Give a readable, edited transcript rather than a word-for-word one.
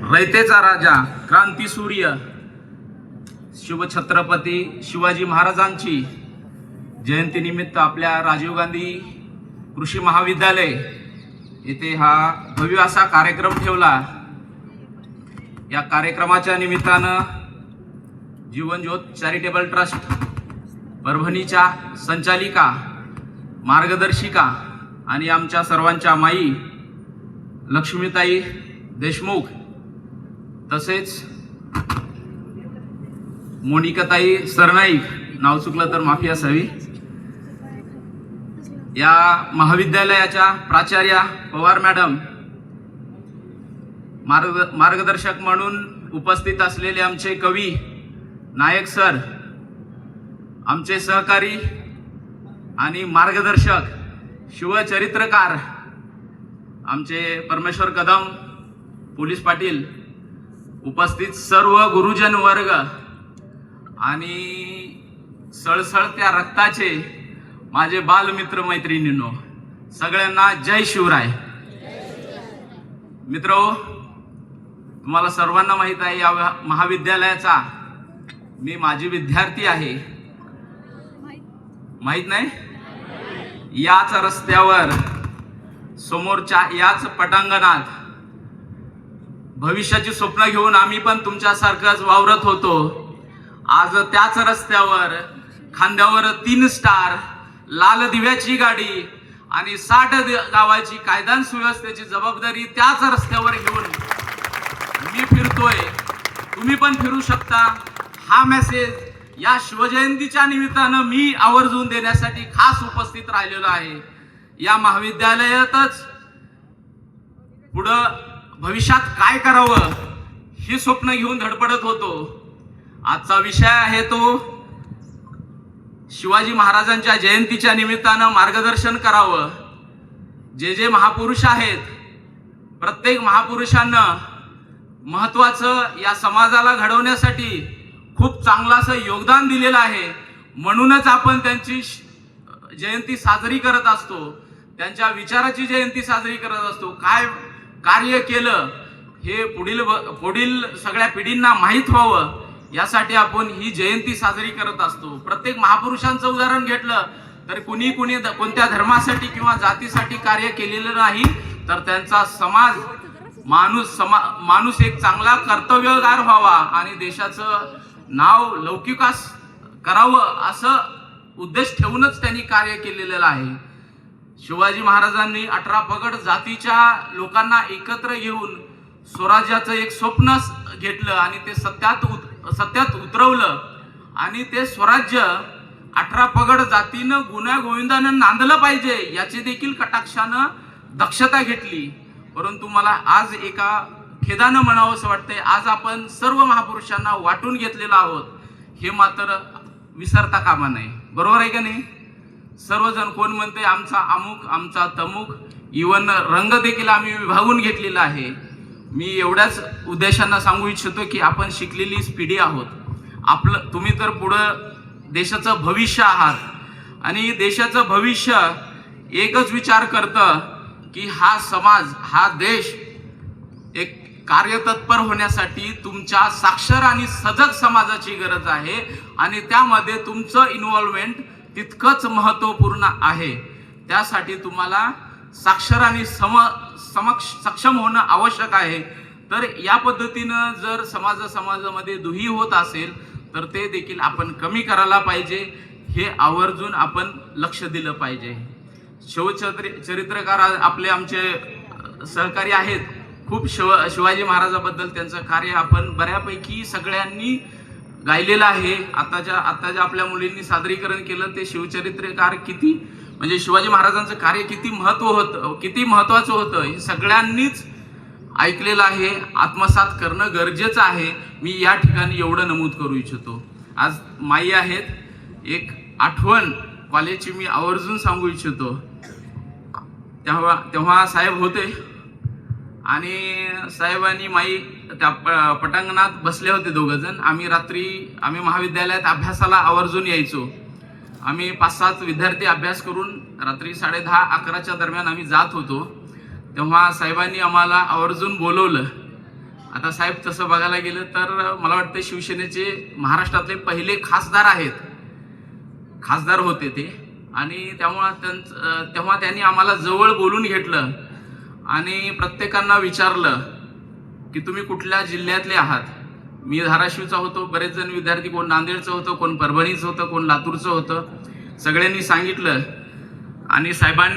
रयतेचा राजा, क्रांतीसूर्य शिवछत्रपती शिवाजी महाराजांची जयंतीनिमित्त आपल्या राजीव गांधी कृषी महाविद्यालय येथे हा भव्य असा कार्यक्रम ठेवला। या कार्यक्रमाच्या निमित्तानं जीवनज्योत चॅरिटेबल ट्रस्ट परभणीच्या संचालिका, मार्गदर्शिका आणि आमच्या सर्वांच्या माई लक्ष्मीताई देशमुख, तसेच मोनिकाताई सरनाईक, नाव चुकलं तर माफी असावी, या महाविद्यालयाच्या प्राचार्या पवार मॅडम, मार्गदर्शक म्हणून उपस्थित असलेले आमचे कवी नायक सर, आमचे सहकारी आणि मार्गदर्शक शिवचरित्रकार आमचे परमेश्वर कदम पोलीस पाटील, उपस्थित सर्व गुरुजन वर्ग आणि सळसळत्या रक्ताचे माझे बालमित्र मैत्रिणींनो, सगळ्यांना जय शिवराय। मित्रो, तुम्हाला सर्वांना माहित आहे या महाविद्यालयाचा मी माजी विद्यार्थी आहे। माहित नाही? याच रस्त्यावर समोरच्या याच पटांगणात भविष्याची स्वप्न घेऊन आम्ही पण तुमच्यासारखंच वावरत होतो। आज त्याच रस्त्यावर खांद्यावर 3 स्टार, लाल दिव्याची गाडी आणि 60 गावाची कायदा सुव्यवस्थेची जबाबदारी त्याच रस्त्यावर घेऊन मी फिरतोय। तुम्ही पण फिरू शकता। हा मेसेज या शिवजयंतीच्या निमित्तानं मी आवर्जून देण्यासाठी खास उपस्थित राहिलेलो आहे। या महाविद्यालयातच पुढं भविष्यात काय करावं हे स्वप्न घेऊन धडपडत होतो। आजचा विषय आहे तो शिवाजी महाराजांच्या जयंतीच्या निमित्तानं मार्गदर्शन करावं। जे महापुरुष आहेत, प्रत्येक महापुरुषांना महत्वाचं या समाजाला घडवण्यासाठी खूप चांगलं असं योगदान दिलेलं आहे। म्हणूनच आपण त्यांची जयंती साजरी करत असतो, त्यांच्या विचाराची जयंती साजरी करत असतो। काय कार्य केलं हे पुढील सगळ्या पिढींना माहीत व्हावं यासाठी आपण ही जयंती साजरी करत असतो। प्रत्येक महापुरुषांचं उदाहरण घेतलं तर कुणी कोणत्या धर्मासाठी किंवा जातीसाठी कार्य केलेलं नाही, तर त्यांचा माणूस एक चांगला कर्तव्यगार व्हावा आणि देशाचं नाव लौकिकास करावं असं उद्देश ठेवूनच त्यांनी कार्य केलेलं आहे। शिवाजी महाराजांनी 18 पगड जातीच्या लोकांना एकत्र घेऊन स्वराज्याचं एक स्वप्न घेतलं आणि ते सत्यात उतरवलं आणि ते स्वराज्य 18 पगड जातीनं गुण्यागोविंदानं नांदलं पाहिजे याची देखील कटाक्षानं दक्षता घेतली। परंतु मला आज एका खेदानं म्हणावं असं वाटतंय, आज आपण सर्व महापुरुषांना वाटून घेतलेलं आहोत हे मात्र विसरता कामा नये। बरोबर आहे का नाही? सर्वजण कोण म्हणते आमचा अमुक, आमचा तमुक, इवन रंग देखील आम्ही विभागून घेतलेला आहे। मी एवढ्याच उद्देशांना सांगू इच्छितो की आपण शिकलेली पिढी आहोत। तुम्ही तर पुढं देशाचं भविष्य आहात आणि देशाचं भविष्य एकच विचार करतं की हा समाज, हा देश एक कार्यतत्पर होण्यासाठी तुमच्या साक्षर आणि सजग समाजाची गरज आहे आणि त्यामध्ये तुमचं इन्व्हॉल्वमेंट तितकंच महत्त्वपूर्ण आहे। त्यासाठी तुम्हाला साक्षर आणि सक्षम होणं आवश्यक आहे। तर या पद्धतीनं जर समाजामध्ये दुही होत असेल तर ते देखील आपण कमी करायला पाहिजे, हे आवर्जून आपण लक्ष दिलं पाहिजे। शिवचरित्रकार आमचे सहकारी आहेत, खूप शिवाजी महाराजाबद्दल त्यांचं कार्य आपण बऱ्यापैकी सगळ्यांनी गायलेलं आहे। आताच्या आपल्या मुलींनी सादरीकरण केलं ते शिवचरित्रकार किती म्हणजे शिवाजी महाराजांचं कार्य किती महत्वाचं होतं हे सगळ्यांनीच ऐकलेलं आहे, आत्मसात करणं गरजेचं आहे। मी या ठिकाणी एवढं नमूद करू इच्छितो। आज माई आहेत, एक आठवण कॉलेजची मी आवर्जून सांगू इच्छितो। तेव्हा साहेब होते आणि साहेबांनी माई त्या पटांगणात बसले होते, 2 जण। आम्ही महाविद्यालयात अभ्यासाला आवर्जून यायचो। आम्ही 5-7 विद्यार्थी अभ्यास करून रात्री 10:30-11च्या दरम्यान आम्ही जात होतो। तेव्हा साहेबांनी आम्हाला आवर्जून बोलवलं आता साहेब तसं बघायला गेलं तर मला वाटतं शिवसेनेचे महाराष्ट्रातले पहिले खासदार होते ते, आणि तेव्हा त्यांनी आम्हाला जवळ बोलून घेतलं आणि प्रत्येकांना विचारलं की तुम्ही कुठल्या जिल्ह्यातले आहात. मी धाराशिवचा होतो, बरेच जण विद्यार्थी, कोण नांदेडचं होतं, कोण परभणीचं होतं, कोण लातूरचं होतं. सगळ्यांनी सांगितलं आणि साहेबांनी